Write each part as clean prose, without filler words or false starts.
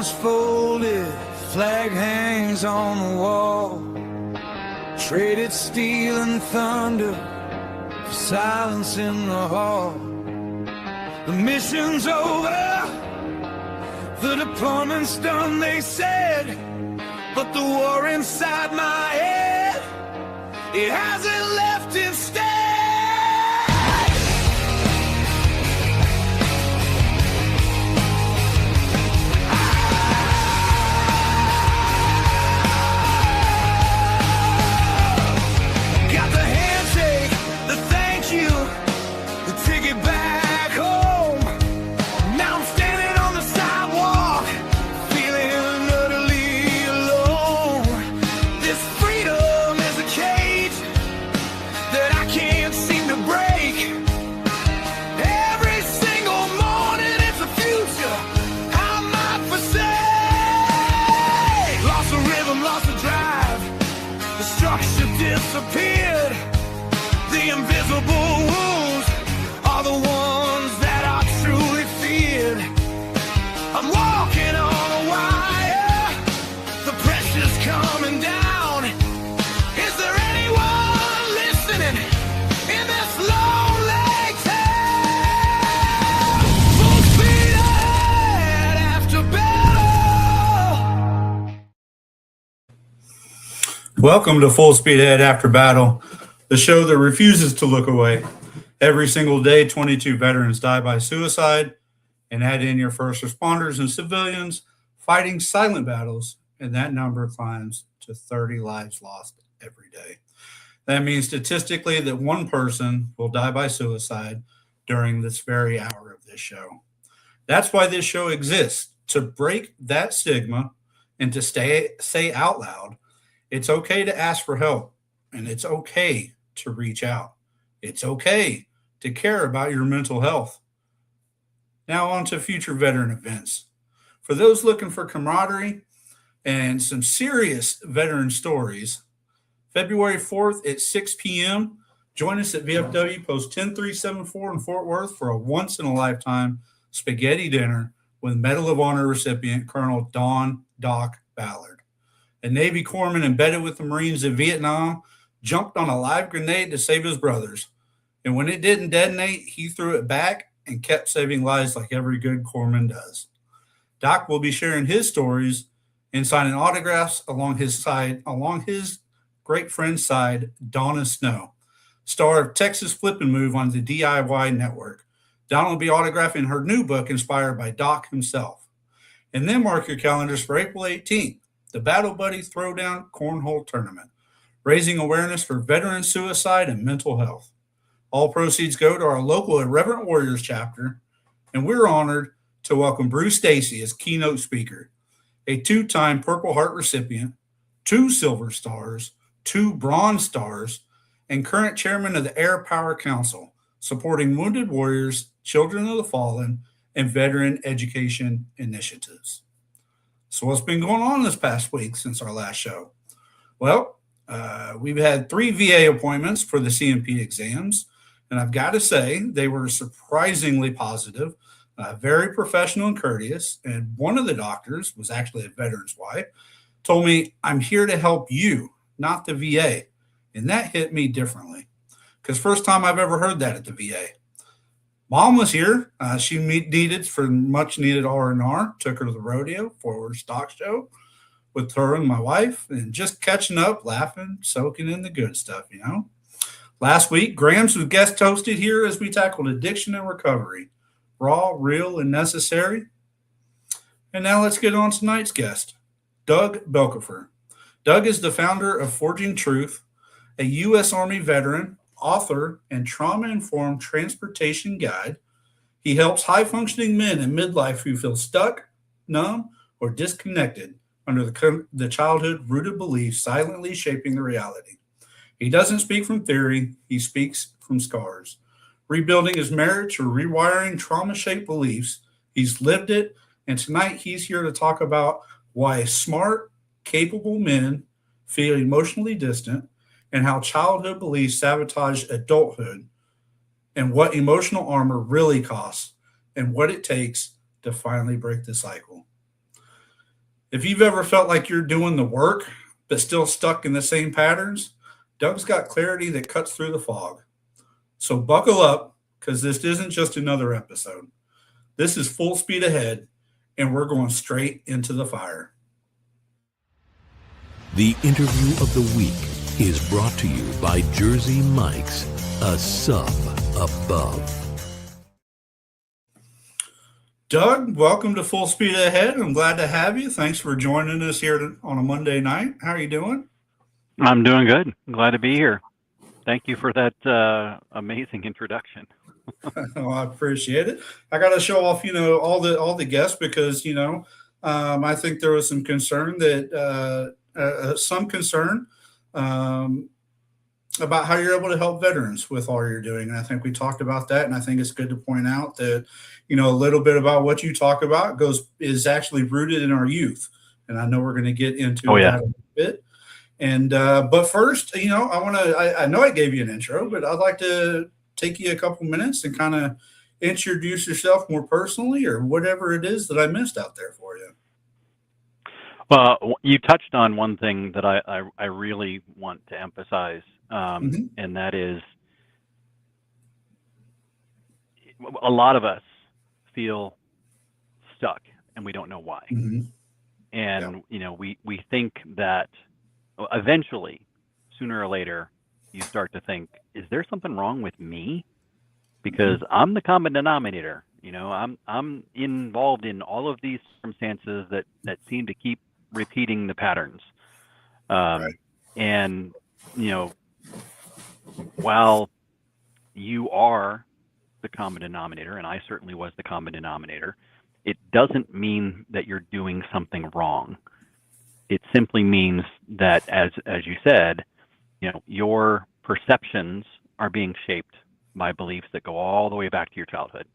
arms folded, flag hangs on the wall. Traded steel and thunder for silence in the hall. The mission's over, the deployment's done, they said. But the war inside my head, it hasn't left instead. Got the handshake, the thank you, the ticket back home. Now I'm standing on the sidewalk, feeling utterly alone. This freedom is a cage that I can't seem to break. Every single morning it's a future I might forsake. Lost the rhythm, lost the drive, the structure disappeared. The invisible wounds are the ones that I truly feared. I'm walking on a wire, the pressure's coming down. Is there anyone listening in this lonely town? Full speed ahead after battle. Welcome to Full Speed Ahead After Battle, the show that refuses to look away. Every single day, 22 veterans die by suicide, and add in your first responders and civilians fighting silent battles, and that number climbs to 30 lives lost every day. That means statistically that one person will die by suicide during this very hour of this show. That's why this show exists, to break that stigma and to say out loud, it's okay to ask for help, and it's okay to reach out. It's okay to care about your mental health. Now on to future veteran events. For those looking for camaraderie and some serious veteran stories, February 4th at 6 p.m., join us at VFW Post 10374 in Fort Worth for a once-in-a-lifetime spaghetti dinner with Medal of Honor recipient Colonel Don Doc Ballard. A Navy corpsman embedded with the Marines in Vietnam jumped on a live grenade to save his brothers. And when it didn't detonate, he threw it back and kept saving lives like every good corpsman does. Doc will be sharing his stories and signing autographs along his great friend's side, Donna Snow, star of Texas Flip and Move on the DIY network. Donna will be autographing her new book inspired by Doc himself. And then mark your calendars for April 18th, the Battle Buddy Throwdown Cornhole Tournament, raising awareness for veteran suicide and mental health. All proceeds go to our local Irreverent Warriors chapter, and we're honored to welcome Bruce Stacy as keynote speaker, a two-time Purple Heart recipient, 2 Silver Stars, 2 Bronze Stars, and current chairman of the Air Power Council, supporting wounded warriors, children of the fallen, and veteran education initiatives. So what's been going on this past week since our last show? Well, we've had 3 VA appointments for the CMP exams, and I've got to say they were surprisingly positive, very professional and courteous, and one of the doctors was actually a veteran's wife, told me, I'm here to help you, not the VA, and that hit me differently, because first time I've ever heard that at the VA. Mom was here. She needed for much needed R&R, took her to the rodeo for her stock show with her and my wife, and just catching up, laughing, soaking in the good stuff, you know. Last week, Grams was guest hosted here as we tackled addiction and recovery, raw, real, and necessary. And now let's get on to tonight's guest, Doug Belkofer. Doug is the founder of Forging Truth, a U.S. Army veteran, author, and trauma-informed transportation guide. He helps high-functioning men in midlife who feel stuck, numb, or disconnected under the childhood-rooted beliefs silently shaping the reality. He doesn't speak from theory, he speaks from scars. Rebuilding his marriage or rewiring trauma-shaped beliefs, he's lived it, and tonight he's here to talk about why smart, capable men feel emotionally distant, and how childhood beliefs sabotage adulthood, and what emotional armor really costs, and what it takes to finally break the cycle. If you've ever felt like you're doing the work but still stuck in the same patterns, Doug's got clarity that cuts through the fog. So buckle up, because this isn't just another episode. This is full speed ahead, and we're going straight into the fire. The interview of the week is brought to you by Jersey Mike's, a sub above. Doug, welcome to Full Speed Ahead. I'm glad to have you. Thanks for joining us here on a Monday night. How are you doing? I'm doing good. I'm glad to be here. Thank you for that amazing introduction. Oh, I appreciate it. I got to show off, all the guests because, I think there was some concern about how you're able to help veterans with all you're doing. And I think we talked about that. And I think it's good to point out that, a little bit about what you talk about is actually rooted in our youth. And I know we're going to get into that a bit. And, but first, I know I gave you an intro, but I'd like to take you a couple minutes and kind of introduce yourself more personally or whatever it is that I missed out there for you. Well, you touched on one thing that I really want to emphasize, and that is a lot of us feel stuck and we don't know why. And, we think that eventually, sooner or later, you start to think, is there something wrong with me? Because I'm the common denominator. I'm involved in all of these circumstances that seem to keep repeating the patterns. And, while you are the common denominator, and I certainly was the common denominator, it doesn't mean that you're doing something wrong. It simply means that, as you said, your perceptions are being shaped by beliefs that go all the way back to your childhood.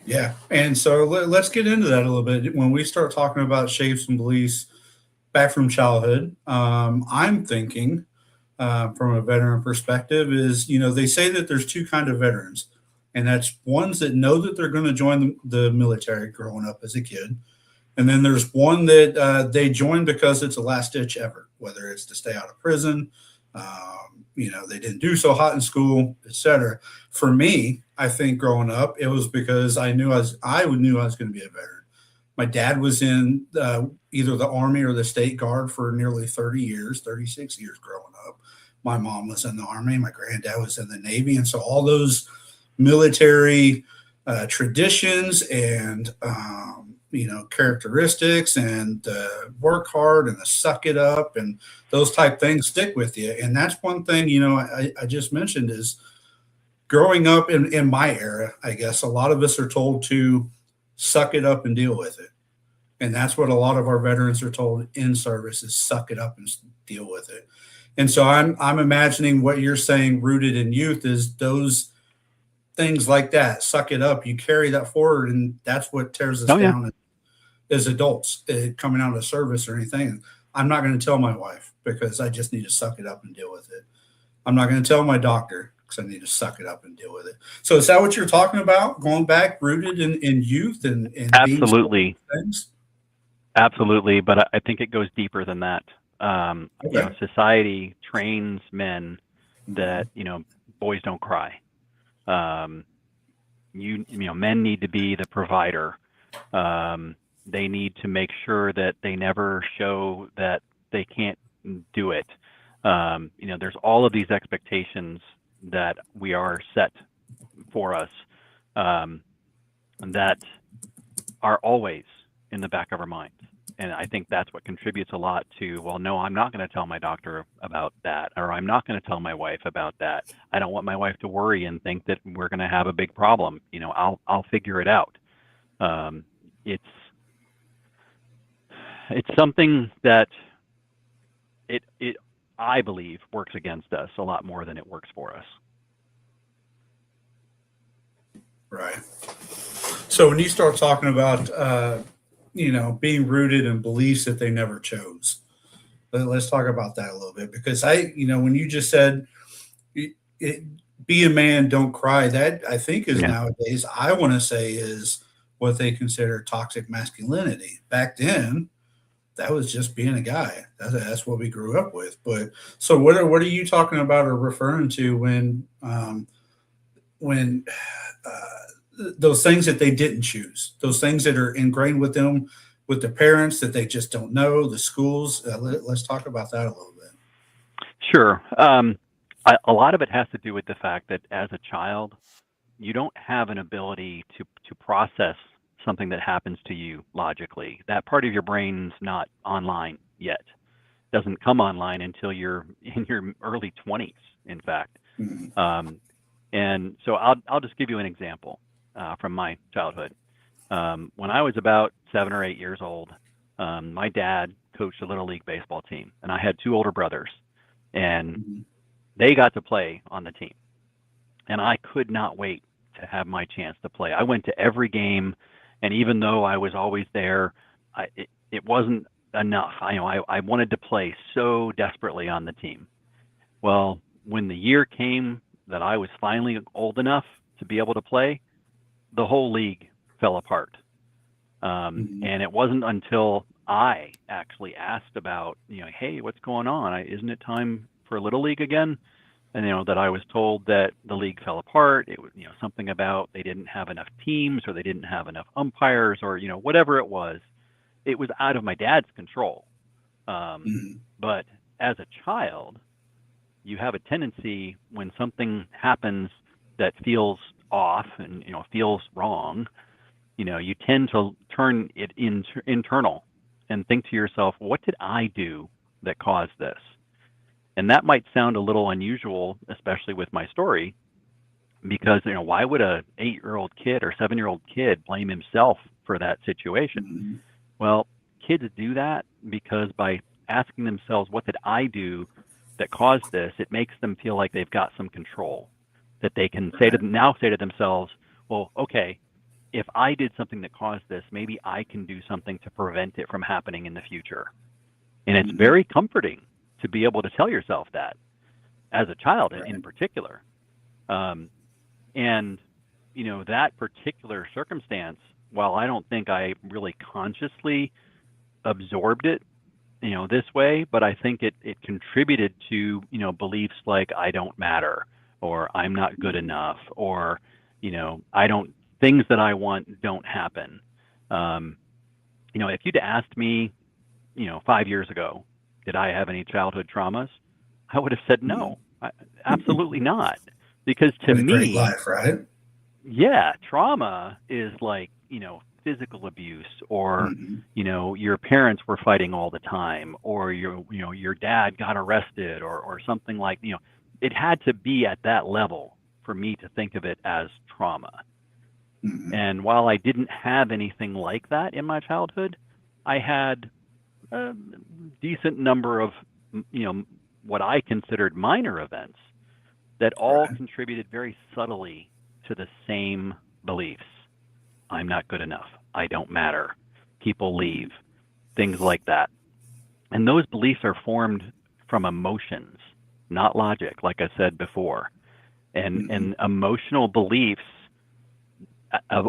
Yeah. And so let's get into that a little bit. When we start talking about shapes and beliefs back from childhood, I'm thinking from a veteran perspective is, they say that there's two kinds of veterans, and that's ones that know that they're going to join the military growing up as a kid. And then there's one that they join because it's a last ditch effort, whether it's to stay out of prison, they didn't do so hot in school, etc. For me, I think growing up, it was because I knew I was going to be a veteran. My dad was in either the Army or the State Guard for nearly 36 years growing up. My mom was in the Army. My granddad was in the Navy. And so all those military traditions and, characteristics and work hard and the suck it up and those type things stick with you. And that's one thing, I just mentioned is growing up in my era, I guess a lot of us are told to suck it up and deal with it. And that's what a lot of our veterans are told in service is suck it up and deal with it. And so I'm imagining what you're saying rooted in youth is those things like that, suck it up. You carry that forward, and that's what tears us down as adults coming out of service or anything. I'm not going to tell my wife because I just need to suck it up and deal with it. I'm not going to tell my doctor because I need to suck it up and deal with it. So is that what you're talking about? Going back, rooted in youth and absolutely things? Absolutely, but I think it goes deeper than that. Society trains men that boys don't cry. Men need to be the provider. They need to make sure that they never show that they can't do it. There's all of these expectations that we are set for us that are always in the back of our minds. And I think that's what contributes a lot to, well, no, I'm not going to tell my doctor about that, or I'm not going to tell my wife about that. I don't want my wife to worry and think that we're going to have a big problem. I'll figure it out. It's something that I believe works against us a lot more than it works for us. Right. So when you start talking about, being rooted in beliefs that they never chose, let's talk about that a little bit, because when you just said, be a man, don't cry, that I think is nowadays, I want to say is what they consider toxic masculinity. Back then, that was just being a guy. That's what we grew up with. But so what are you talking about or referring to when those things that they didn't choose, those things that are ingrained with them, with the parents that they just don't know, the schools? Let's talk about that a little bit. Sure. A lot of it has to do with the fact that as a child, you don't have an ability to process something that happens to you logically. That part of your brain's not online yet. Doesn't come online until you're in your early 20s, in fact. Mm-hmm. And so I'll just give you an example from my childhood. When I was about 7 or 8 years old, my dad coached a little league baseball team, and I had 2 older brothers, and they got to play on the team. And I could not wait to have my chance to play. I went to every game, and even though I was always there, it wasn't enough. I wanted to play so desperately on the team. Well, when the year came that I was finally old enough to be able to play, the whole league fell apart. And it wasn't until I actually asked about, hey, what's going on? Isn't it time for Little League again? And, that I was told that the league fell apart. It was, something about they didn't have enough teams, or they didn't have enough umpires, or, whatever it was. It was out of my dad's control. But as a child, you have a tendency when something happens that feels off and, feels wrong, you tend to turn it internal and think to yourself, what did I do that caused this? And that might sound a little unusual, especially with my story, because, why would a 8-year-old kid or 7-year-old kid blame himself for that situation? Well, kids do that because by asking themselves, what did I do that caused this? It makes them feel like they've got some control, that they can say to themselves, well, okay, if I did something that caused this, maybe I can do something to prevent it from happening in the future. And it's very comforting to be able to tell yourself that, as a child in particular. And, that particular circumstance, while I don't think I really consciously absorbed it, this way, but I think it contributed to, beliefs like I don't matter, or I'm not good enough, or, things that I want don't happen. If you'd asked me, 5 years ago, did I have any childhood traumas? I would have said no, absolutely not. Because to me, great life, right? Yeah, trauma is like, physical abuse, or, your parents were fighting all the time, or your dad got arrested, or something like, it had to be at that level for me to think of it as trauma. And while I didn't have anything like that in my childhood, I had a decent number of, what I considered minor events that all contributed very subtly to the same beliefs. I'm not good enough. I don't matter. People leave. Things like that. And those beliefs are formed from emotions, not logic, like I said before. And emotional beliefs,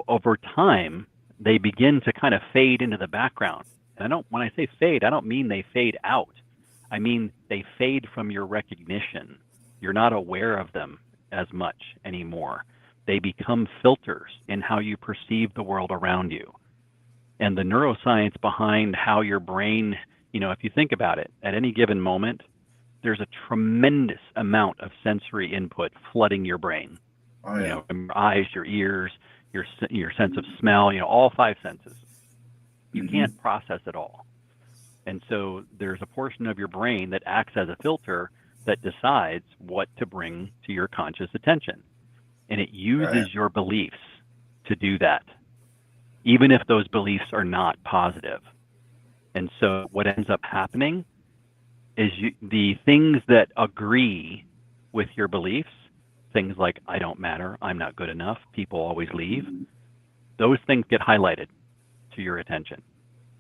over time, they begin to kind of fade into the background. And when I say fade, I don't mean they fade out. I mean they fade from your recognition. You're not aware of them as much anymore. They become filters in how you perceive the world around you. And the neuroscience behind how your brain, if you think about it, at any given moment, there's a tremendous amount of sensory input flooding your brain. Your eyes, your ears, your sense of smell, all 5 senses. You can't process it all. And so there's a portion of your brain that acts as a filter that decides what to bring to your conscious attention. And it uses your beliefs to do that, even if those beliefs are not positive. And so what ends up happening is the things that agree with your beliefs, things like I don't matter, I'm not good enough, people always leave, those things get highlighted to your attention,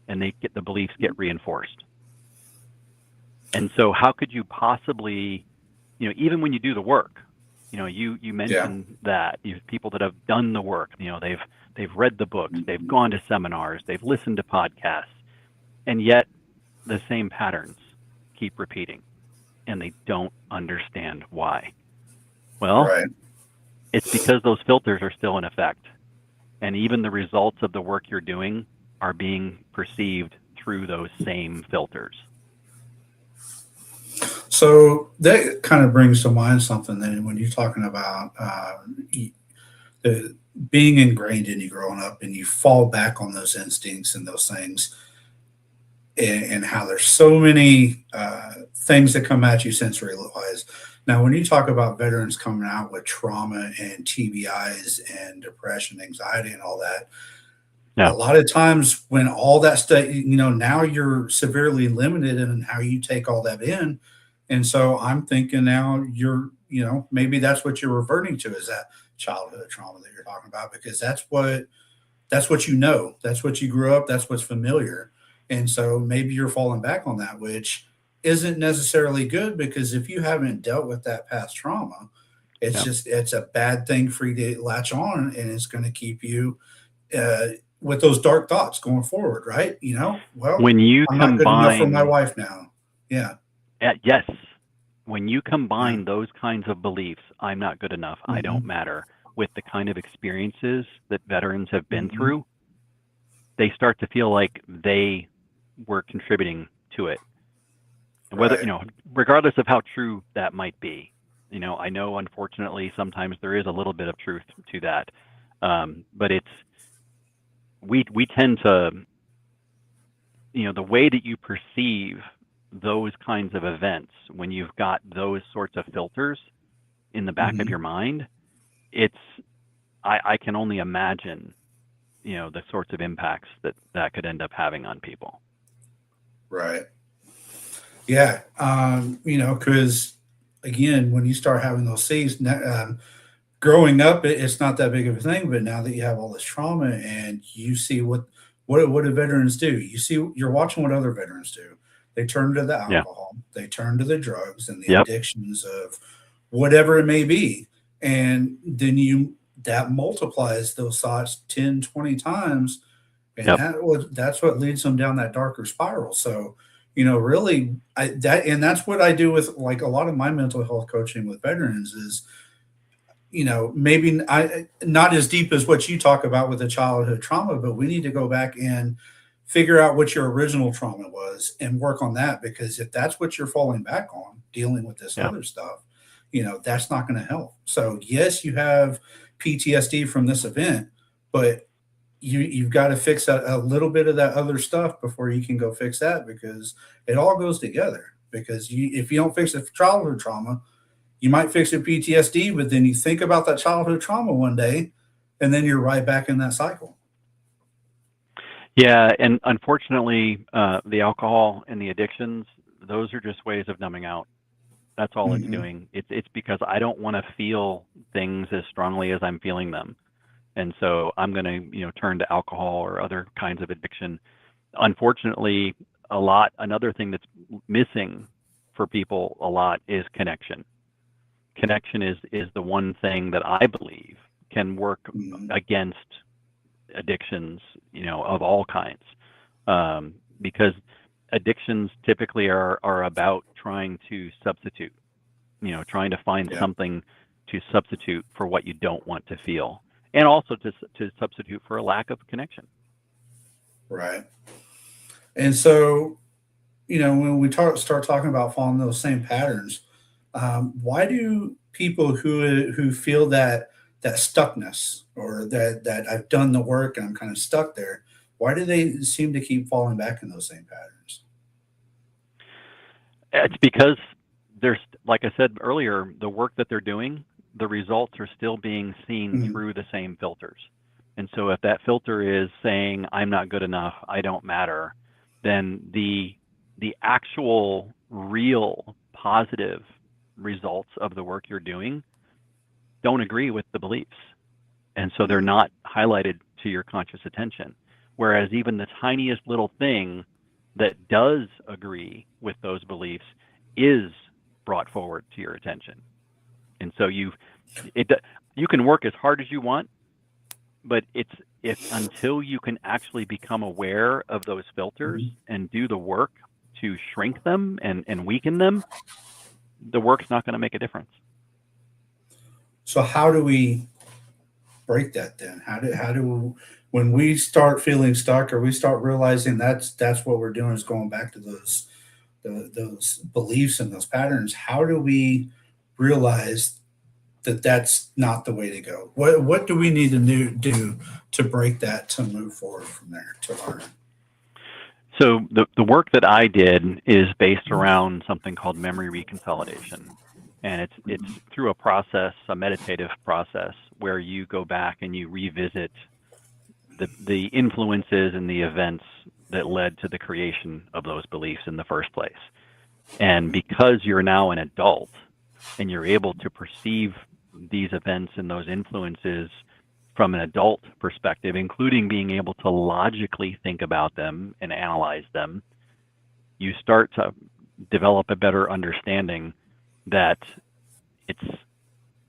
and the beliefs get reinforced. And so how could you possibly, even when you do the work, you mentioned that people that have done the work, they've read the books, they've gone to seminars, they've listened to podcasts, and yet the same patterns keep repeating, and they don't understand why. Well, Right. it's because those filters are still in effect, and even the results of the work you're doing are being perceived through those same filters. So that kind of brings to mind something then when you're talking about the, being ingrained in you growing up and you fall back on those instincts and those things, and how there's so many things that come at you sensory wise. Now, when you talk about veterans coming out with trauma and TBIs and depression, anxiety, and all that, Yeah. a lot of times when all that stuff, now you're severely limited in how you take all that in. And so I'm thinking now maybe that's what you're reverting to, is that childhood trauma that you're talking about, because that's what that's what you grew up, that's what's familiar. And so maybe you're falling back on that, which isn't necessarily good, because if you haven't dealt with that past trauma, Yeah. it's a bad thing for you to latch on, and it's going to keep you uh, with those dark thoughts going forward, right? Well, When you I'm not good enough for my combine, wife now. Yeah. yes, when you Yeah. combine those kinds of beliefs, I'm not good enough, I don't Hmm. matter, with the kind of experiences that veterans have been Hmm. through, they start to feel like they were contributing to it. And whether, Right. regardless of how true that might be, I know unfortunately sometimes there is a little bit of truth to that. But we tend to, the way that you perceive those kinds of events when you've got those sorts of filters in the back of Hmm. your mind, it's, I can only imagine, the sorts of impacts that could end up having on people. Right. Yeah. Because again, when you start having those seeds, growing up, it's not that big of a thing. But now that you have all this trauma and you see what do veterans do? You're watching what other veterans do. They turn to the Yeah. alcohol, they turn to the drugs and the Yep. addictions of whatever it may be. And then that multiplies those thoughts 10, 20 times. And Yep. that's what leads them down that darker spiral. So, really, that's what I do with like a lot of my mental health coaching with veterans is, maybe not as deep as what you talk about with the childhood trauma, but we need to go back and figure out what your original trauma was and work on that. Because if that's what you're falling back on, dealing with this Yeah. other stuff, that's not going to help. So yes, you have PTSD from this event, but you've got to fix a little bit of that other stuff before you can go fix that, because it all goes together. Because if you don't fix the childhood trauma, you might fix your PTSD, but then you think about that childhood trauma one day, and then you're right back in that cycle. Yeah, and unfortunately, the alcohol and the addictions, those are just ways of numbing out. That's all it's Hmm. doing. It's because I don't want to feel things as strongly as I'm feeling them. And so I'm going to, turn to alcohol or other kinds of addiction. Unfortunately, another thing that's missing for people a lot is connection. Connection is the one thing that I believe can work Hmm. against addictions, of all kinds, because addictions typically are about trying to substitute, trying to find Yeah. something to substitute for what you don't want to feel, and also to substitute for a lack of connection. Right. And so, when we start talking about following those same patterns, why do people who feel that stuckness, or that I've done the work and I'm kind of stuck there, why do they seem to keep falling back in those same patterns? It's because there's, like I said earlier, the work that they're doing, the results are still being seen Mhm. through the same filters. And so if that filter is saying I'm not good enough, I don't matter, then the actual real positive results of the work you're doing don't agree with the beliefs. And so they're Mhm. not highlighted to your conscious attention. Whereas even the tiniest little thing that does agree with those beliefs is brought forward to your attention. And so it you can work as hard as you want, but if until you can actually become aware of those filters and do the work to shrink them and weaken them, the work's not going to make a difference. So how do we break that then? How do when we start feeling stuck, or we start realizing that's what we're doing, is going back to those beliefs and those patterns? How do we realize that that's not the way to go? What do we need to do to break that, to move forward from there, to learn? So the work that I did is based around something called memory reconsolidation. And it's through a process, a meditative process, where you go back and you revisit the influences and the events that led to the creation of those beliefs in the first place. And because you're now an adult and you're able to perceive these events and those influences from an adult perspective, including being able to logically think about them and analyze them, you start to develop a better understanding that it's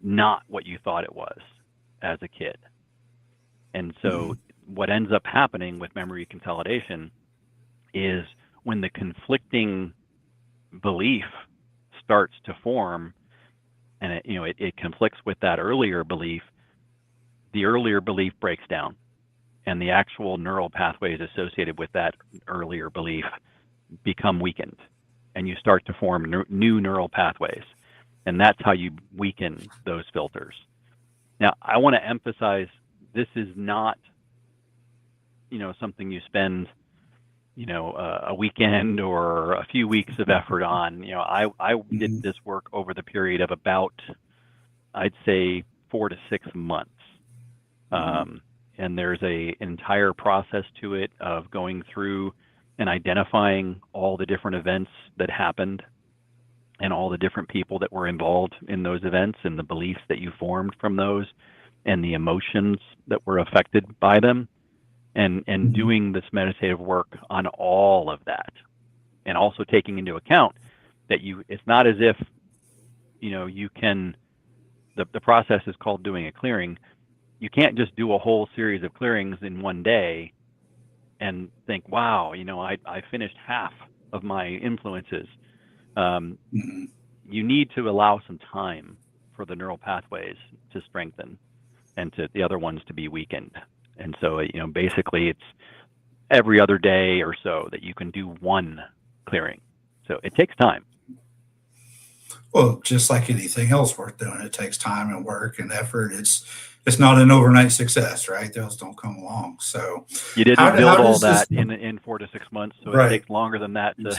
not what you thought it was as a kid. And so what ends up happening with memory consolidation is when the conflicting belief starts to form, and it conflicts with that earlier belief, the earlier belief breaks down, and the actual neural pathways associated with that earlier belief become weakened, and you start to form new neural pathways. And that's how you weaken those filters. Now, I want to emphasize, this is not, something you spend, a weekend or a few weeks of effort on. I did this work over the period of about, I'd say, 4 to 6 months. And there's an entire process to it of going through and identifying all the different events that happened and all the different people that were involved in those events and the beliefs that you formed from those and the emotions that were affected by them, and doing this meditative work on all of that, and also taking into account that it's not as if, you can, the process is called doing a clearing. You can't just do a whole series of clearings in one day and think, wow, I finished half of my influences. You need to allow some time for the neural pathways to strengthen and to the other ones to be weakened. And so, basically it's every other day or so that you can do one clearing. So it takes time. Well, just like anything else worth doing, it takes time and work and effort. It's not an overnight success, right? Those don't come along. So you didn't build all that in 4 to 6 months, so it takes longer than that to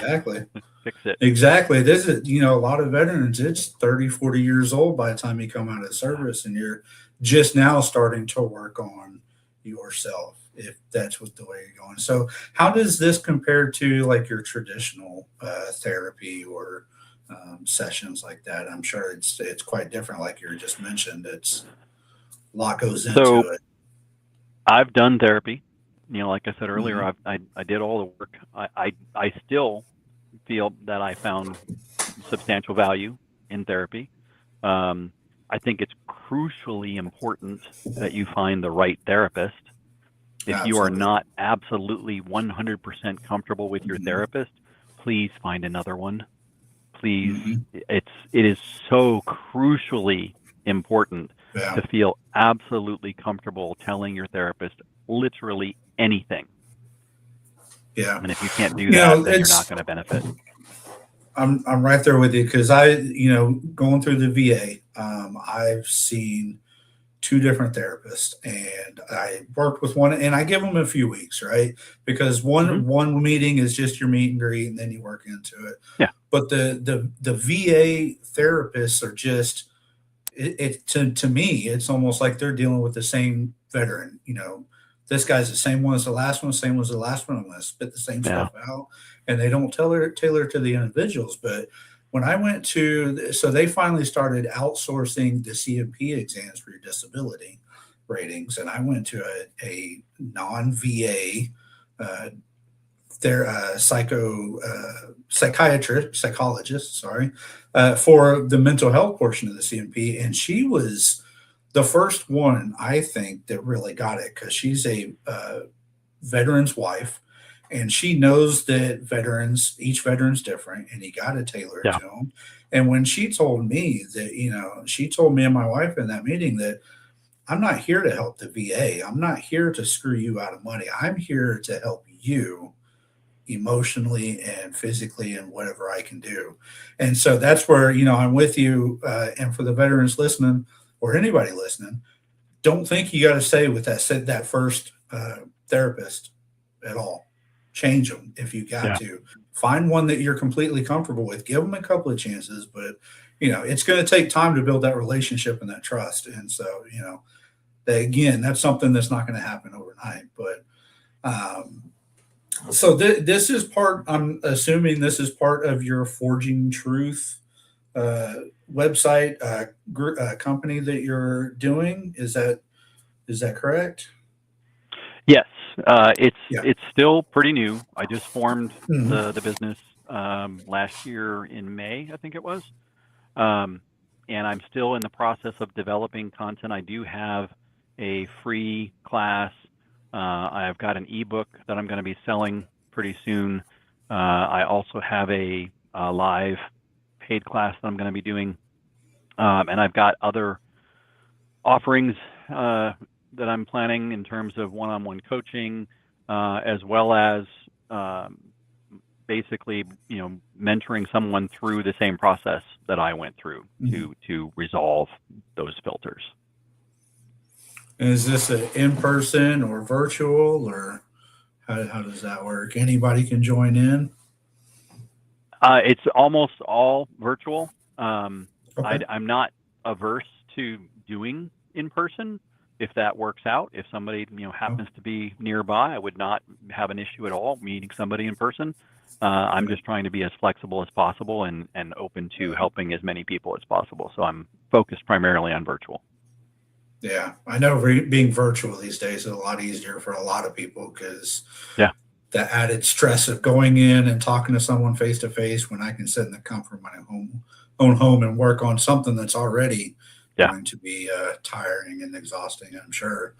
fix it. Exactly. This is, a lot of veterans, it's 30, 40 years old by the time you come out of service, and you're just now starting to work on yourself, if that's what the way you're going. So how does this compare to like your traditional therapy or sessions like that? I'm sure it's quite different. Like you just mentioned, it's a lot goes into it. I've done therapy, like I said earlier. I did all the work. I still feel that I found substantial value in therapy. I think it's crucially important that you find the right therapist. If you are not absolutely 100% comfortable with your therapist, please find another one. Please. It is so crucially important to feel absolutely comfortable telling your therapist literally anything. Yeah. And if you can't do that, then you're not going to benefit. I'm right there with you, because going through the VA, I've seen 2 different therapists, and I worked with one, and I give them a few weeks, right? Because one meeting is just your meet and greet, and then you work into it. Yeah. But the VA therapists are just, to me, it's almost like they're dealing with the same veteran. This guy's the same one as the last one, same as the last one. I'm going to spit the same stuff out, and they don't tailor to the individuals. But when I went so they finally started outsourcing the CMP exams for your disability ratings, and I went to a non-VA psychologist, for the mental health portion of the CMP, and she was the first one I think that really got it, because she's a veteran's wife, and she knows that each veteran's different, and you got to tailor it Yeah. to them. And when she told me that, she told me and my wife in that meeting that I'm not here to help the VA. I'm not here to screw you out of money. I'm here to help you emotionally and physically and whatever I can do. And so that's where, I'm with you. And for the veterans listening, or anybody listening, don't think you got to stay with that first therapist at all. Change them if you got Yeah. to. Find one that you're completely comfortable with. Give them a couple of chances, but it's going to take time to build that relationship and that trust. And so, again, that's something that's not going to happen overnight. But so this is part. I'm assuming this is part of your Forging Truth website company that you're doing. Is that correct? Yes. Yeah. It's still pretty new. I just formed Mhm. the business last year in May, I think it was. And I'm still in the process of developing content. I do have a free class. I've got an ebook that I'm going to be selling pretty soon. I also have a live paid class that I'm going to be doing. And I've got other offerings that I'm planning in terms of one-on-one coaching, as well as basically, mentoring someone through the same process that I went through to resolve those filters. And is this an in-person or virtual, or how does that work? Anybody can join in? It's almost all virtual. Okay. I'm not averse to doing in person if that works out. If somebody happens to be nearby, I would not have an issue at all meeting somebody in person. I'm just trying to be as flexible as possible and open to helping as many people as possible. So I'm focused primarily on virtual. Yeah, I know being virtual these days is a lot easier for a lot of people, because the added stress of going in and talking to someone face to face, when I can sit in the comfort of my own home and work on something that's already going to be tiring and exhausting, I'm sure.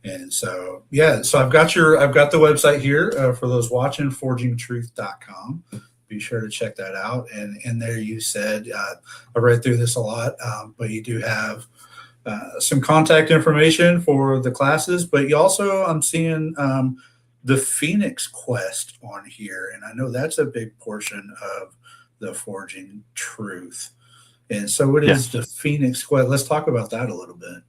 And so, so I've got the website here for those watching, forgingtruth.com. Be sure to check that out. And in there, you said, I read through this a lot, but you do have some contact information for the classes, but you also, I'm seeing the Phoenix Quest on here. And I know that's a big portion of the Forging Truth. And so what is the Phoenix Quest? Let's talk about that a little bit.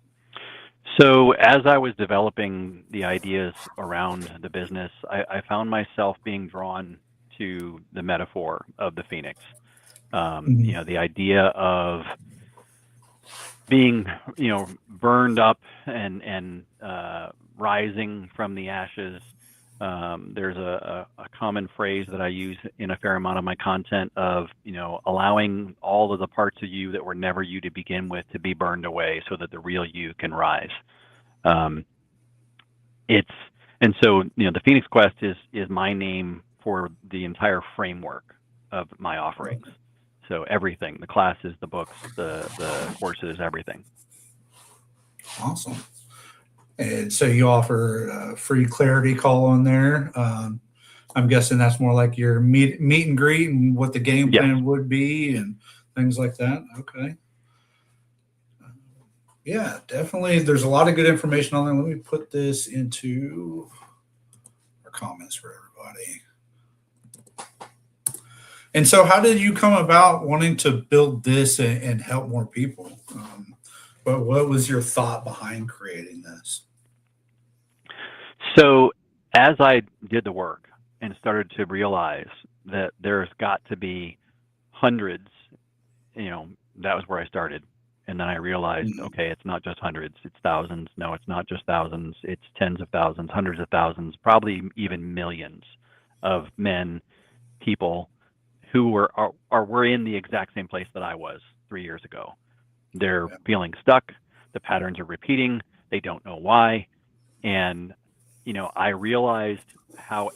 So as I was developing the ideas around the business, I found myself being drawn to the metaphor of the phoenix. The idea of being, burned up and rising from the ashes. There's a common phrase that I use in a fair amount of my content of, allowing all of the parts of you that were never you to begin with to be burned away so that the real you can rise. The Phoenix Quest is my name for the entire framework of my offerings. So everything, the classes, the books, the courses, everything. Awesome. And so you offer a free clarity call on there. I'm guessing that's more like your meet and greet and what the game plan would be and things like that. Okay. Yeah, definitely. There's a lot of good information on there. Let me put this into our comments for everybody. And so how did you come about wanting to build this and help more people? What was your thought behind creating this? So as I did the work and started to realize that there's got to be hundreds, that was where I started. And then I realized, okay, it's not just hundreds, it's thousands. No, it's not just thousands, it's tens of thousands, hundreds of thousands, probably even millions of men, people who were in the exact same place that I was 3 years ago. They're feeling stuck. The patterns are repeating. They don't know why. And, I realized how,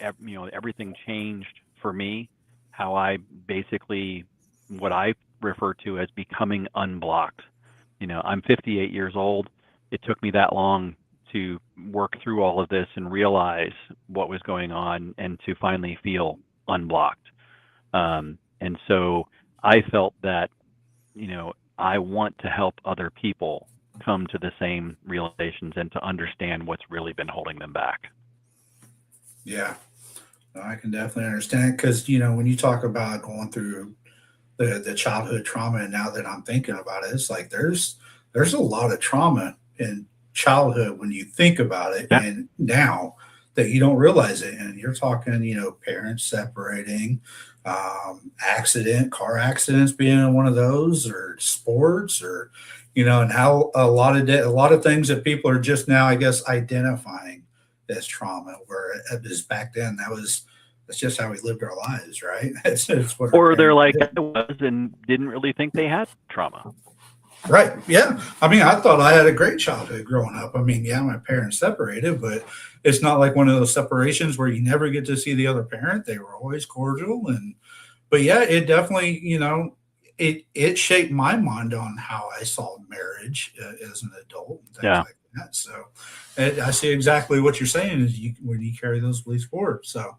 everything changed for me, how I basically, what I refer to as becoming unblocked. I'm 58 years old. it took me that long to work through all of this and realize what was going on and to finally feel unblocked. And so I felt that, I want to help other people come to the same realizations and to understand what's really been holding them back. Yeah, no, I can definitely understand, because, when you talk about going through the childhood trauma, and now that I'm thinking about it, it's like there's a lot of trauma in childhood when you think about it, and now that you don't realize it. And you're talking, parents separating, car accidents being one of those, or sports, or, and how a lot of things that people are just now, I guess, identifying as trauma, where it was back then, that's just how we lived our lives, right? It's what or they're like, I was, and didn't really think they had trauma. Right. Yeah. I mean, I thought I had a great childhood growing up. I mean, yeah, my parents separated, but it's not like one of those separations where you never get to see the other parent. They were always cordial. But yeah, it definitely, it shaped my mind on how I saw marriage as an adult and things like that. So I see exactly what you're saying is when you carry those beliefs forward. So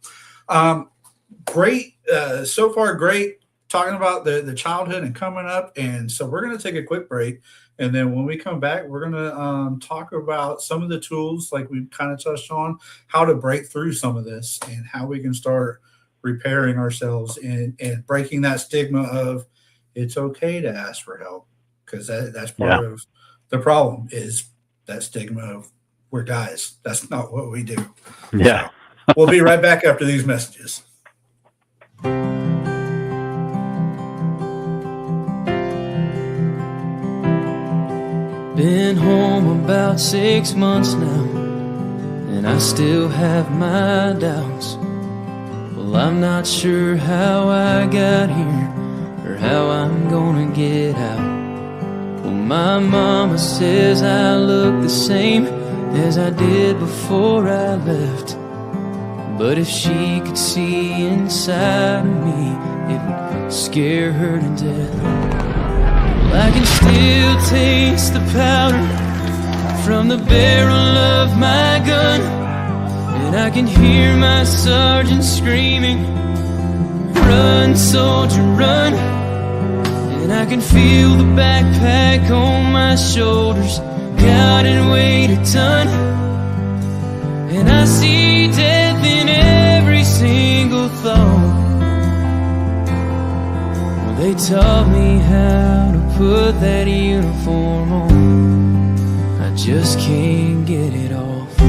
great. So far, great. Talking about the childhood and coming up. And so we're going to take a quick break. And then when we come back, we're going to talk about some of the tools, like we kind of touched on, how to break through some of this and how we can start repairing ourselves and breaking that stigma of it's okay to ask for help. Because that's part of the problem, is that stigma of we're guys. That's not what we do. Yeah. So we'll be right back after these messages. Been home about 6 months now, and I still have my doubts. Well, I'm not sure how I got here or how I'm gonna get out. Well, my mama says I look the same as I did before I left, but if she could see inside of me, it would scare her to death. I can still taste the powder from the barrel of my gun, and I can hear my sergeant screaming, "Run, soldier, run!" And I can feel the backpack on my shoulders, God, it weighed a ton. And I see death in every single thought. Well, they taught me how to put that uniform on, I just can't get it off.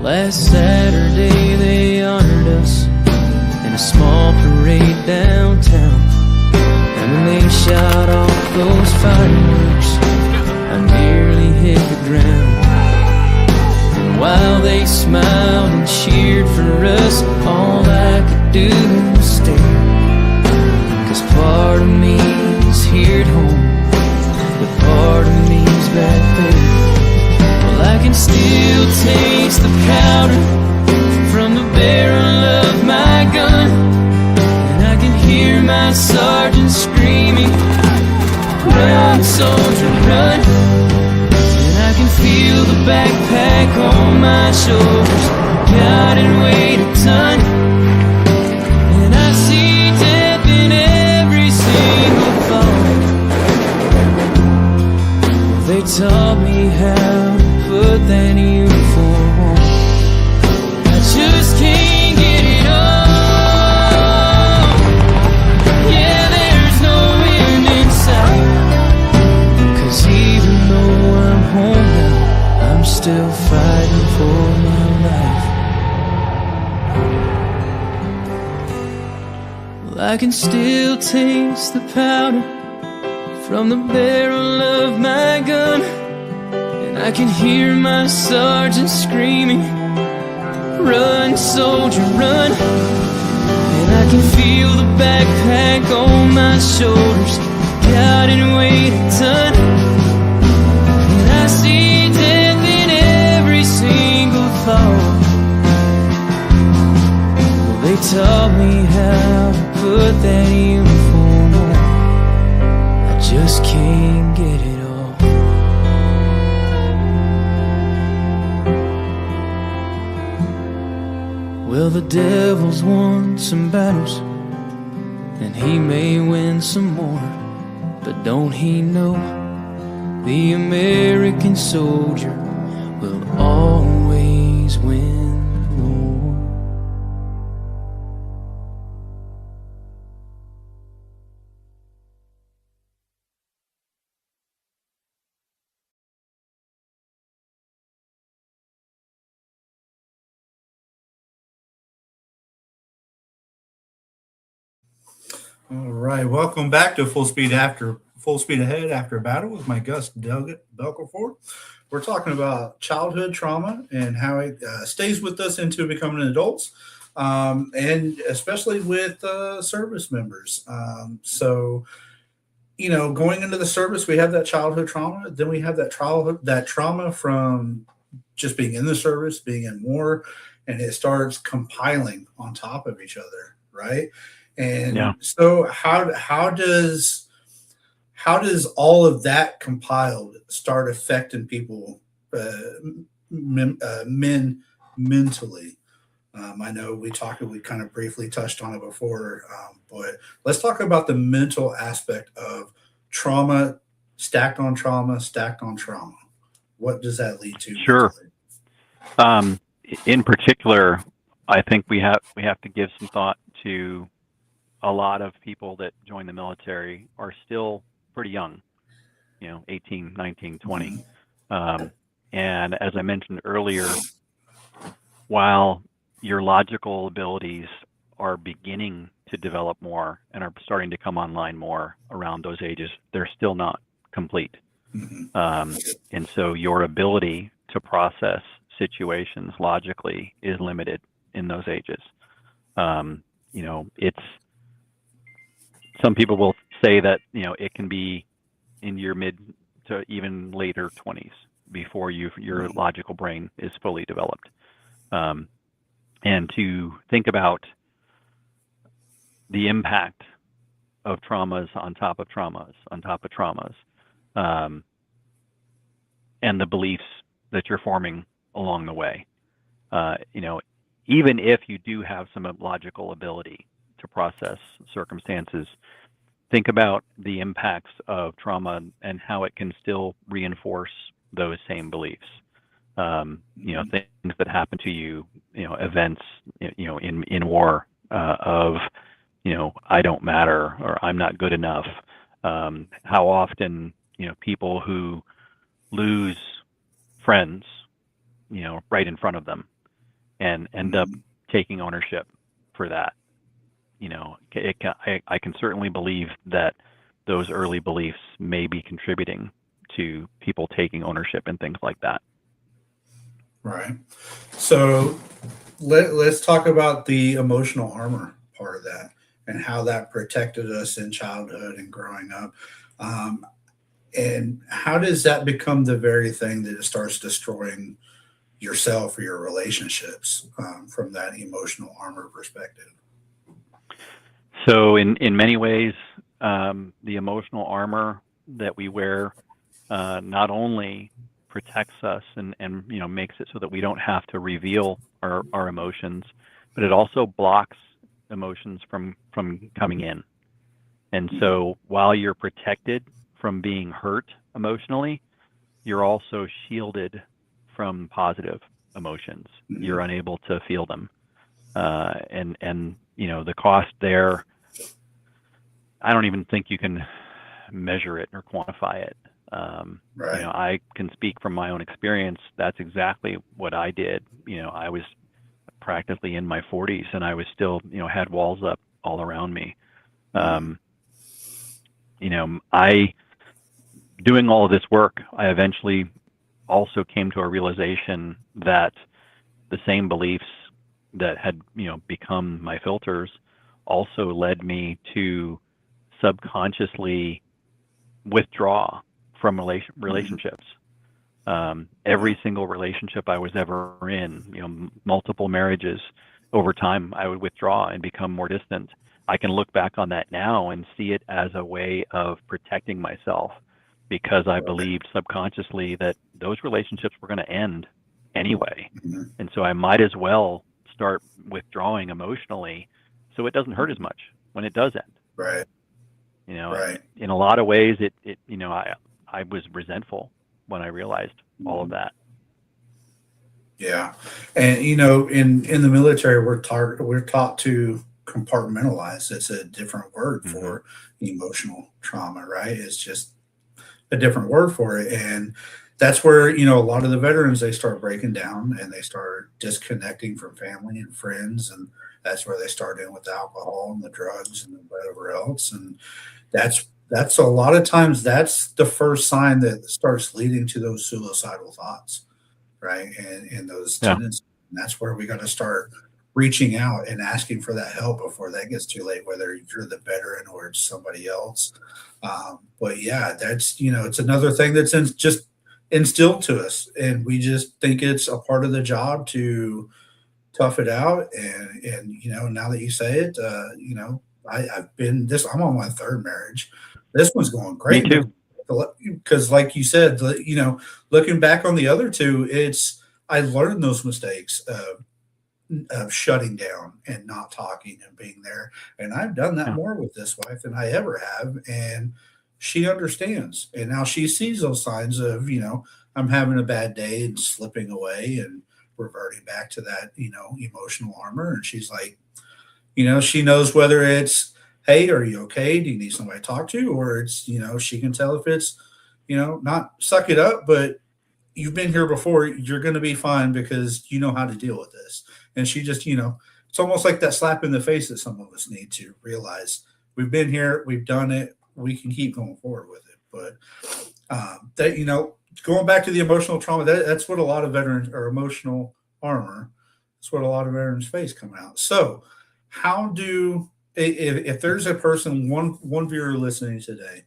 Last Saturday they honored us in a small parade downtown, and when they shot off those fireworks, I nearly hit the ground. And while they smiled and cheered for us, all I could do was stare. 'Cause part of me is here at home, but part of me's back there. Well, I can still taste the powder from the barrel of my gun, and I can hear my sergeant screaming, "Run, soldier, run!" And I can feel the backpack on my shoulders, God, it weighed a ton. And I see death in every single thought. They taught me how to put that uniform on, I just can't get it off. Yeah, there's no end in sight, 'cause even though I'm home now, I'm still fighting for my life. Well, I can still taste the powder from the barrel of my gun, and I can hear my sergeant screaming, "Run, soldier, run!" And I can feel the backpack on my shoulders, God, it weighed a ton. And I see death in every single thought. Well, they taught me how to put that uniform on, Well, the devil's won some battles, and he may win some more, but don't he know the American soldier will always win the war? All right, welcome back to Full Speed Ahead After Battle with my guest Doug Belkofer. We're talking about childhood trauma and how it stays with us into becoming adults, and especially with service members. So, going into the service, we have that childhood trauma. Then we have that trauma from just being in the service, being in war, and it starts compiling on top of each other, right? And so how does all of that compiled start affecting people, men mentally? I know we kind of briefly touched on it before, but let's talk about the mental aspect of trauma, stacked on trauma, stacked on trauma. What does that lead to? Sure. In particular, I think we have to give some thought to a lot of people that join the military are still pretty young, 18, 19, 20. And as I mentioned earlier, while your logical abilities are beginning to develop more and are starting to come online more around those ages, they're still not complete. And so your ability to process situations logically is limited in those ages. It's some people will say that it can be in your mid to even later 20s before your logical brain is fully developed. And to think about the impact of traumas on top of traumas on top of traumas, and the beliefs that you're forming along the way. Even if you do have some logical ability to process circumstances, think about the impacts of trauma and how it can still reinforce those same beliefs. Things that happen to you, events, in war, of, I don't matter, or I'm not good enough. How often, people who lose friends, right in front of them and end up taking ownership for that. I can certainly believe that those early beliefs may be contributing to people taking ownership and things like that. Right. So let's talk about the emotional armor part of that and how that protected us in childhood and growing up. And how does that become the very thing that starts destroying yourself or your relationships, from that emotional armor perspective? So in many ways, the emotional armor that we wear not only protects us and makes it so that we don't have to reveal our emotions, but it also blocks emotions from coming in. And so while you're protected from being hurt emotionally, you're also shielded from positive emotions. You're unable to feel them. And the cost there, I don't even think you can measure it or quantify it. Right. I can speak from my own experience. That's exactly what I did. I was practically in my 40s and I was still, had walls up all around me. Doing all of this work, I eventually also came to a realization that the same beliefs that had, become my filters also led me to subconsciously withdraw from relationships. Every single relationship I was ever in, multiple marriages, over time, I would withdraw and become more distant. I can look back on that now and see it as a way of protecting myself, because I believed subconsciously that those relationships were going to end anyway. And so I might as well start withdrawing emotionally, so it doesn't hurt as much when it does end. Right. You know, Right. in a lot of ways, it you know, I was resentful when I realized all of that. Yeah. And you know, in the military, we're taught to compartmentalize. It's a different word Hmm. for emotional trauma, right? It's just a different word for it. And that's where, you know, a lot of the veterans, they start breaking down and they start disconnecting from family and friends. And that's where they start in with the alcohol and the drugs and whatever else. And that's a lot of times that's the first sign that starts leading to those suicidal thoughts, right? And those Yeah. tendencies. And that's where we got to start reaching out and asking for that help before that gets too late, whether you're the veteran or it's somebody else. But yeah, that's, you know, it's another thing that's just instilled to us. And we just think it's a part of the job to tough it out. And, you know, now that you say it, you know, I'm on my third marriage. This one's going Me great too. because like you said, you know, looking back on the other two, I learned those mistakes of shutting down and not talking and being there. And I've done that Yeah. more with this wife than I ever have. And she understands. And now she sees those signs of, you know, I'm having a bad day and slipping away and reverting back to that, you know, emotional armor. And she's like, you know, she knows whether it's, hey, are you okay? Do you need somebody to talk to? Or it's, you know, she can tell if it's, you know, not suck it up, but you've been here before. You're going to be fine because you know how to deal with this. And she just, you know, it's almost like that slap in the face that some of us need to realize we've been here, we've done it, we can keep going forward with it. But that, you know, going back to the emotional trauma, that's what a lot of veterans or emotional armor, that's what a lot of veterans face coming out. So, how do, if there's a person, one viewer listening today,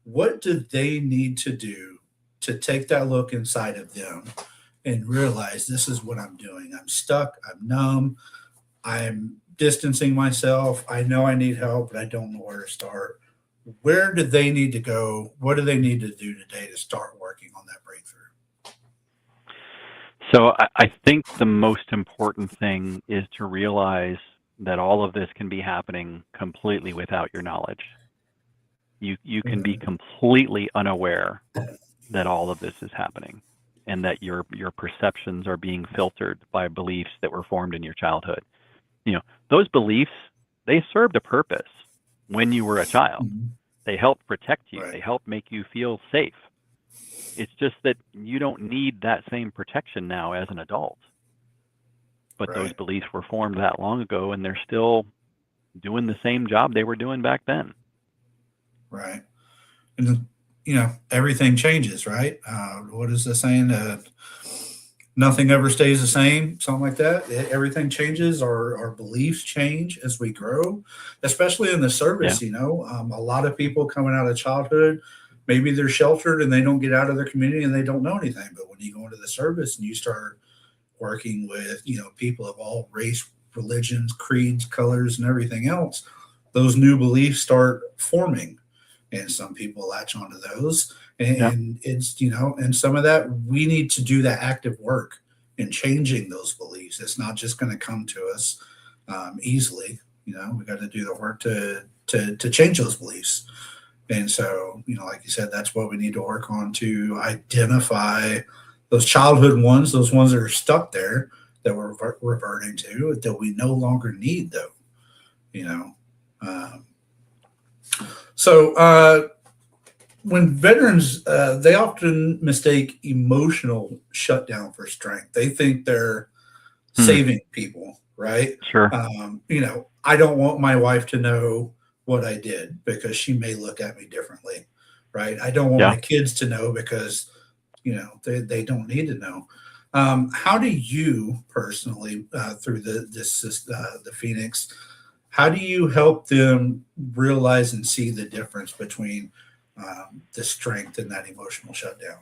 what do they need to do to take that look inside of them and realize this is what I'm doing? I'm stuck, I'm numb, I'm distancing myself. I know I need help, but I don't know where to start. Where do they need to go? What do they need to do today to start working on that breakthrough? So I think the most important thing is to realize that all of this can be happening completely without your knowledge. You can be completely unaware that all of this is happening and that your perceptions are being filtered by beliefs that were formed in your childhood. You know, those beliefs, they served a purpose when you were a child. They helped protect you. Right. They helped make you feel safe. It's just that you don't need that same protection now as an adult. But those Right. beliefs were formed that long ago, and they're still doing the same job they were doing back then. Right. And, you know, everything changes, right? What is the saying? Nothing ever stays the same, something like that. Everything changes. Our beliefs change as we grow, especially in the service. Yeah. You know, a lot of people coming out of childhood, maybe they're sheltered and they don't get out of their community and they don't know anything. But when you go into the service and you start working with, you know, people of all race, religions, creeds, colors, and everything else, those new beliefs start forming. And some people latch onto those. Yeah. And it's, you know, and some of that we need to do that active work in changing those beliefs. It's not just going to come to us easily. You know, we got to do the work to change those beliefs. And so, you know, like you said, that's what we need to work on to identify those childhood ones, those ones that are stuck there that we're reverting to that we no longer need, though. You know, so when veterans, they often mistake emotional shutdown for strength. They think they're saving people, right? Sure. You know, I don't want my wife to know what I did because she may look at me differently, right? I don't want Yeah. my kids to know because, you know, they don't need to know. How do you personally, through the Phoenix, how do you help them realize and see the difference between the strength and that emotional shutdown?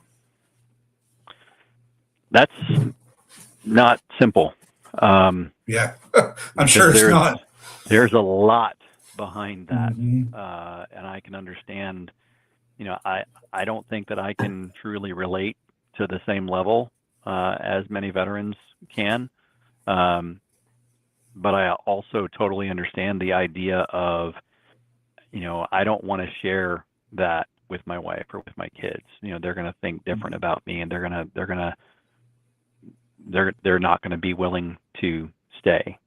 That's not simple. Yeah, I'm sure it's not. There's a lot behind that. Mhm. And I can understand, you know, I don't think that I can truly relate to the same level as many veterans can. but I also totally understand the idea of, I don't want to share that with my wife or with my kids. They're going to think different about me, and they're not going to be willing to stay,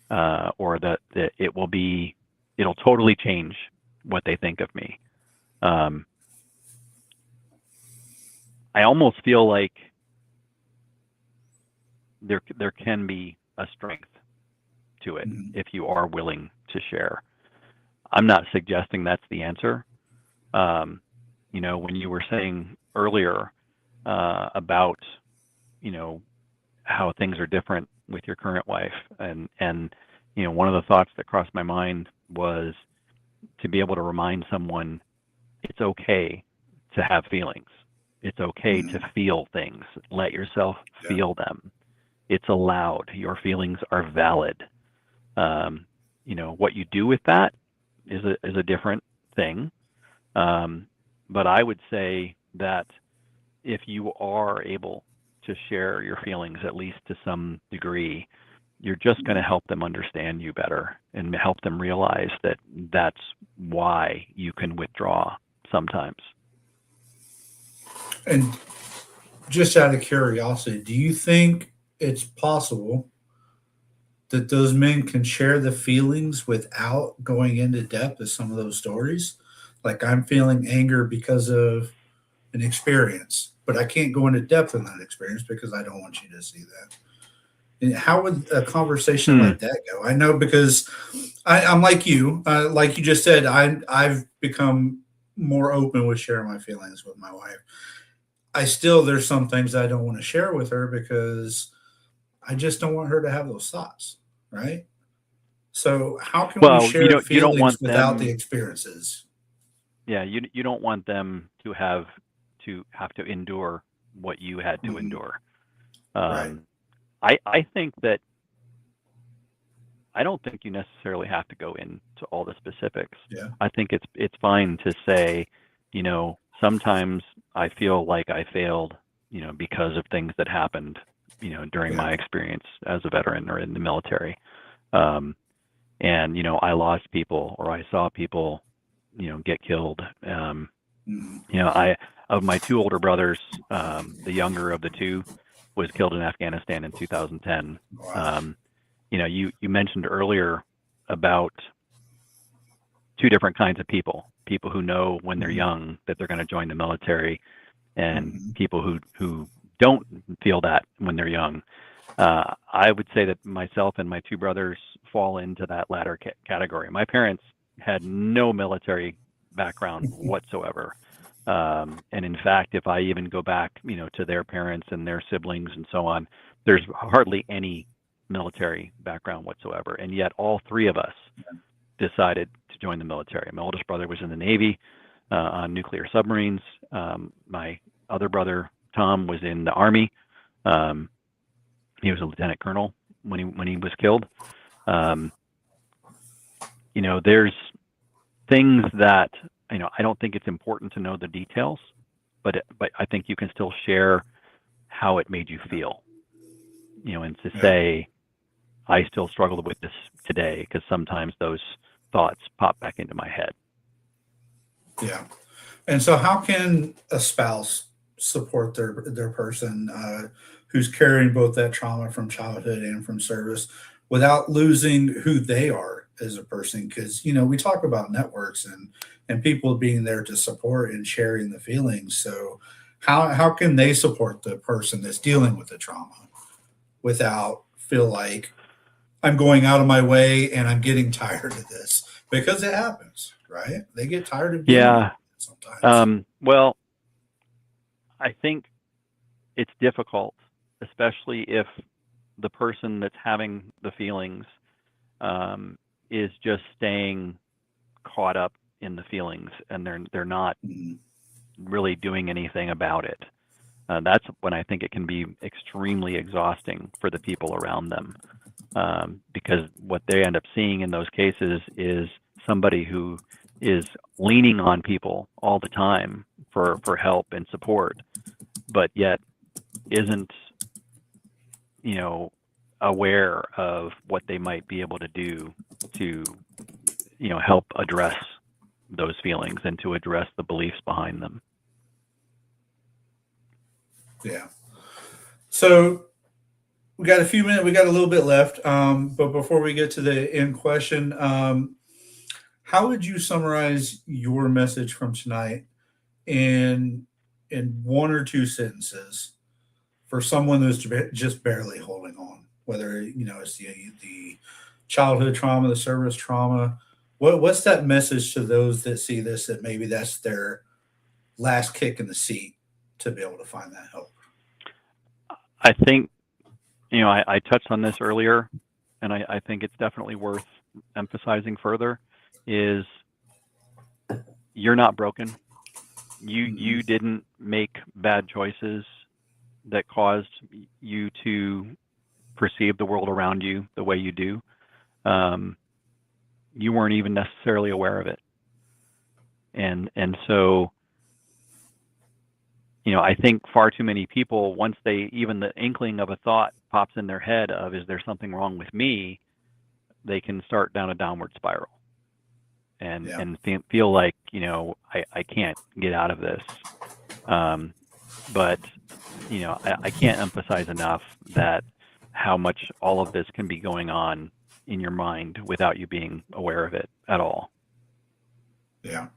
or that it'll totally change what they think of me. I almost feel like there can be a strength to it if you are willing to share. I'm not suggesting that's the answer. When you were saying earlier about, how things are different with your current wife, and one of the thoughts that crossed my mind was to be able to remind someone it's okay to have feelings. It's okay to feel things. Let yourself feel them. It's allowed. Your feelings are valid. What you do with that is a different thing. But I would say that if you are able to share your feelings, at least to some degree, you're just going to help them understand you better and help them realize that that's why you can withdraw sometimes. And just out of curiosity, do you think it's possible that those men can share the feelings without going into depth of some of those stories? Like, I'm feeling anger because of an experience, but I can't go into depth in that experience because I don't want you to see that. And how would a conversation like that go? I know, because I'm like you just said, I've become more open with sharing my feelings with my wife. There's some things I don't want to share with her because I just don't want her to have those thoughts, right? So how can we Well, share you don't feelings want without the them. experiences? Yeah, you don't want them to have to endure what you had to Mhm. endure. Right. I think that I don't think you necessarily have to go into all the specifics. Yeah. I think it's fine to say, sometimes I feel like I failed, because of things that happened, during Yeah. my experience as a veteran or in the military. Um, and I lost people, or I saw people, get killed. Mhm. I of my two older brothers, the younger of the two was killed in Afghanistan in 2010. Wow. You mentioned earlier about two different kinds of people who know when they're Mhm. young that they're going to join the military, and Mhm. people who don't feel that when they're young. I would say that myself and my two brothers fall into that latter category. My parents had no military background whatsoever. And in fact, if I even go back, to their parents and their siblings and so on, there's hardly any military background whatsoever. And yet all three of us decided to join the military. My oldest brother was in the Navy on nuclear submarines. My other brother, Tom, was in the Army. He was a lieutenant colonel when he was killed. Um, there's things that I don't think it's important to know the details, but I think you can still share how it made you feel. And to Yeah. say, I still struggle with this today, because sometimes those thoughts pop back into my head. Yeah. And so, how can a spouse support their person who's carrying both that trauma from childhood and from service without losing who they are as a person? Because we talk about networks and people being there to support and sharing the feelings. So, how can they support the person that's dealing with the trauma without feel like I'm going out of my way and I'm getting tired of this, because it happens, right? They get tired of dealing with Yeah. it sometimes. Well, I think it's difficult, especially if the person that's having the feelings is just staying caught up in the feelings, and they're not Mhm. really doing anything about it. That's when I think it can be extremely exhausting for the people around them, because what they end up seeing in those cases is somebody who is leaning on people all the time for help and support, but yet isn't, you know, aware of what they might be able to do to, help address those feelings and to address the beliefs behind them. Yeah. So we got a few minutes. We got a little bit left. But before we get to the end question, how would you summarize your message from tonight in one or two sentences for someone who's just barely holding on? Whether it's the childhood trauma, the service trauma. What's that message to those that see this, that maybe that's their last kick in the seat to be able to find that help? I think, I touched on this earlier, and I think it's definitely worth emphasizing further, is you're not broken. You didn't make bad choices that caused you to perceive the world around you the way you do. You weren't even necessarily aware of it. And so, I think far too many people, once even the inkling of a thought pops in their head of, is there something wrong with me? They can start down a downward spiral and feel like, I can't get out of this. But, I can't emphasize enough that how much all of this can be going on in your mind without you being aware of it at all. Yeah.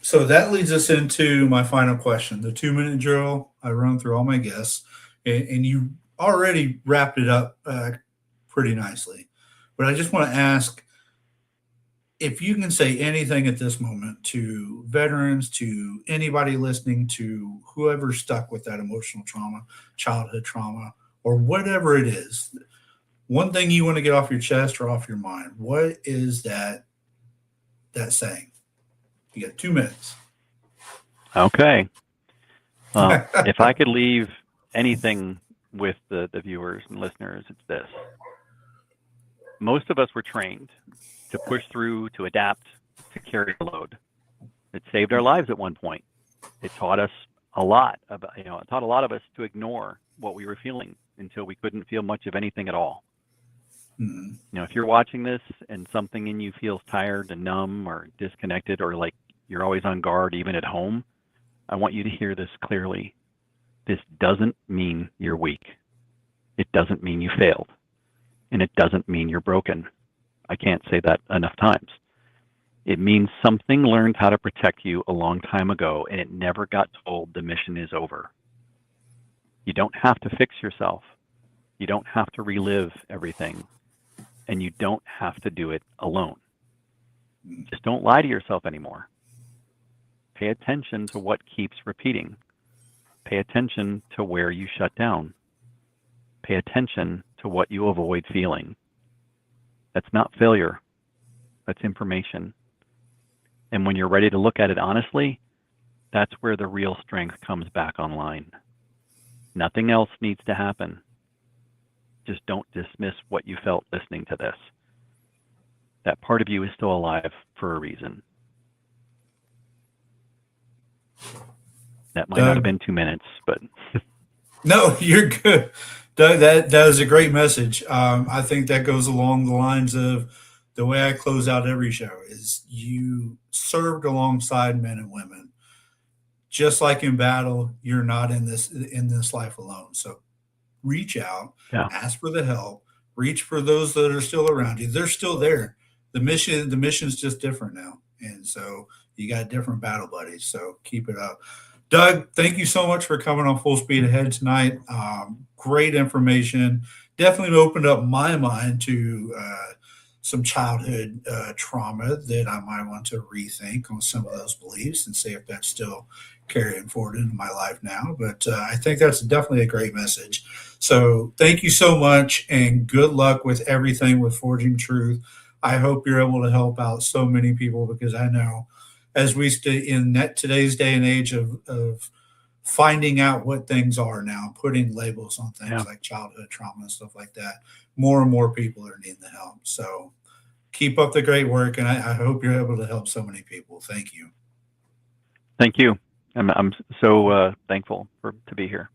So that leads us into my final question, the 2-minute drill. I run through all my guests, and you already wrapped it up pretty nicely. But I just want to ask if you can say anything at this moment to veterans, to anybody listening, to whoever's stuck with that emotional trauma, childhood trauma, or whatever it is, one thing you want to get off your chest or off your mind. What is that saying? You got 2 minutes. Okay. If I could leave anything with the viewers and listeners, it's this. Most of us were trained to push through, to adapt, to carry the load. It saved our lives at one point. It taught us a lot about, it taught a lot of us to ignore what we were feeling until we couldn't feel much of anything at all. Mm-hmm. If you're watching this and something in you feels tired and numb or disconnected, or like you're always on guard, even at home, I want you to hear this clearly. This doesn't mean you're weak. It doesn't mean you failed. And it doesn't mean you're broken. I can't say that enough times. It means something learned how to protect you a long time ago, and it never got told the mission is over. You don't have to fix yourself. You don't have to relive everything. And you don't have to do it alone. Just don't lie to yourself anymore. Pay attention to what keeps repeating. Pay attention to where you shut down. Pay attention to what you avoid feeling. That's not failure. That's information. And when you're ready to look at it honestly, that's where the real strength comes back online. Nothing else needs to happen. Just don't dismiss what you felt listening to this. That part of you is still alive for a reason. That might not have been 2 minutes, but no, you're good, Doug. That is a great message. I think that goes along the lines of the way I close out every show. Is you served alongside men and women, just like in battle. You're not in this life alone. So reach out, ask for the help, reach for those that are still around you. They're still there. The mission's just different now. And so you got different battle buddies. So keep it up. Doug, thank you so much for coming on Full Speed Ahead tonight. Great information. Definitely opened up my mind to some childhood trauma that I might want to rethink on some of those beliefs and see if that's still carrying forward into my life now. But I think that's definitely a great message. So thank you so much, and good luck with everything with Forging Truth. I hope you're able to help out so many people, because I know as we stay in today's day and age of finding out what things are now, putting labels on things like childhood trauma and stuff like that, more and more people are needing the help. So keep up the great work, and I hope you're able to help so many people. Thank you. Thank you. I'm so thankful to be here.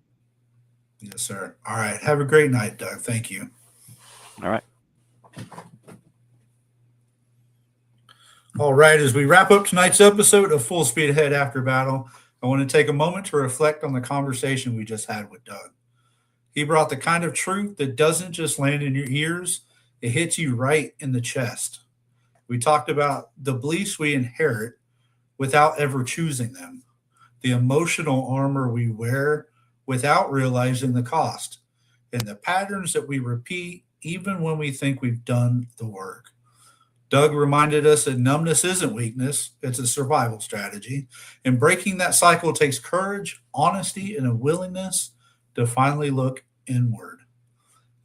Yes, sir. All right. Have a great night, Doug. Thank you. All right. All right. As we wrap up tonight's episode of Full Speed Ahead After Battle, I want to take a moment to reflect on the conversation we just had with Doug. He brought the kind of truth that doesn't just land in your ears, it hits you right in the chest. We talked about the beliefs we inherit without ever choosing them, the emotional armor we wear without realizing the cost, and the patterns that we repeat even when we think we've done the work. Doug reminded us that numbness isn't weakness, it's a survival strategy, and breaking that cycle takes courage, honesty, and a willingness to finally look inward.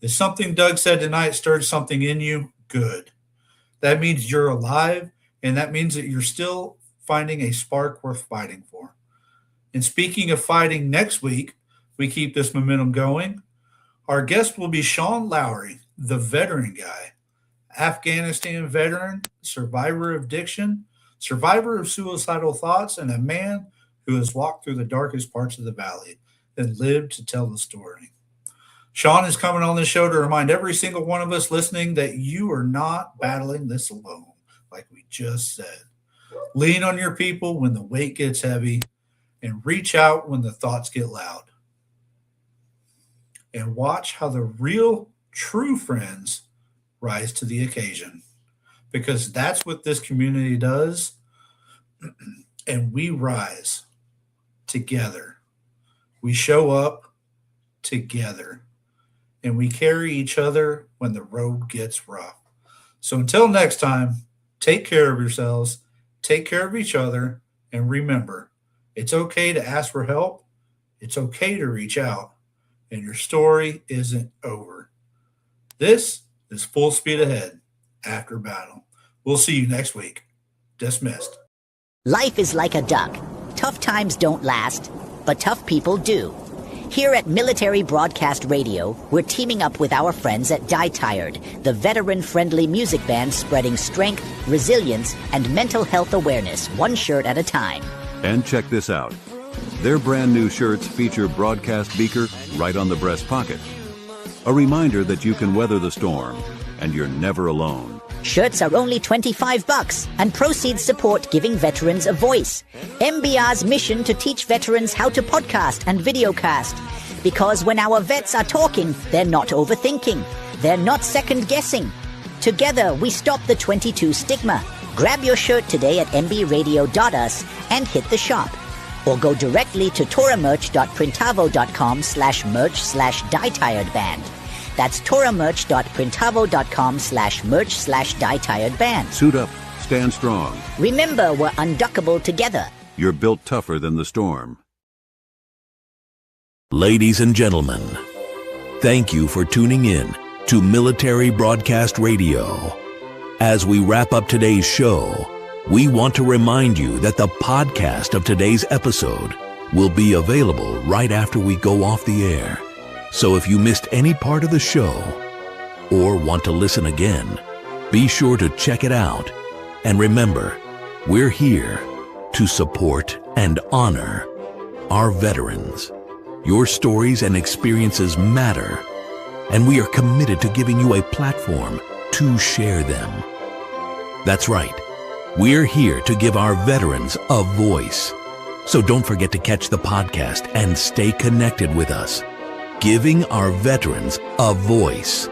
If something Doug said tonight stirred something in you, good. That means you're alive, and that means that you're still finding a spark worth fighting for. And speaking of fighting, next week, we keep this momentum going. Our guest will be Sean Lowry, the veteran guy, Afghanistan veteran, survivor of addiction, survivor of suicidal thoughts, and a man who has walked through the darkest parts of the valley and lived to tell the story. Sean is coming on this show to remind every single one of us listening that you are not battling this alone, like we just said. Lean on your people when the weight gets heavy, and reach out when the thoughts get loud. And watch how the real, true friends rise to the occasion, because that's what this community does. And we rise together. We show up together, and we carry each other when the road gets rough. So until next time, take care of yourselves, take care of each other, and remember, it's okay to ask for help. It's okay to reach out, and your story isn't over. This is Full Speed Ahead After Battle. We'll see you next week. Dismissed. Life is like a duck. Tough times don't last, but tough people do. Here at Military Broadcast Radio, we're teaming up with our friends at Die Tired, the veteran-friendly music band spreading strength, resilience, and mental health awareness one shirt at a time. And check this out. Their brand new shirts feature broadcast beaker right on the breast pocket. A reminder that you can weather the storm, and you're never alone. Shirts are only $25, and proceeds support giving veterans a voice. MBR's mission to teach veterans how to podcast and videocast. Because when our vets are talking, they're not overthinking. They're not second-guessing. Together, we stop the 22 stigma. Grab your shirt today at mbradio.us and hit the shop. Or go directly to toramerch.printavo.com/merch/dietiredband. That's toramerch.printavo.com/merch/dietiredband. Suit up, stand strong. Remember, we're unduckable together. You're built tougher than the storm. Ladies and gentlemen, thank you for tuning in to Military Broadcast Radio. As we wrap up today's show, we want to remind you that the podcast of today's episode will be available right after we go off the air. So if you missed any part of the show or want to listen again, be sure to check it out. And remember, we're here to support and honor our veterans. Your stories and experiences matter, and we are committed to giving you a platform to share them. That's right. We're here to give our veterans a voice. So don't forget to catch the podcast and stay connected with us. Giving our veterans a voice.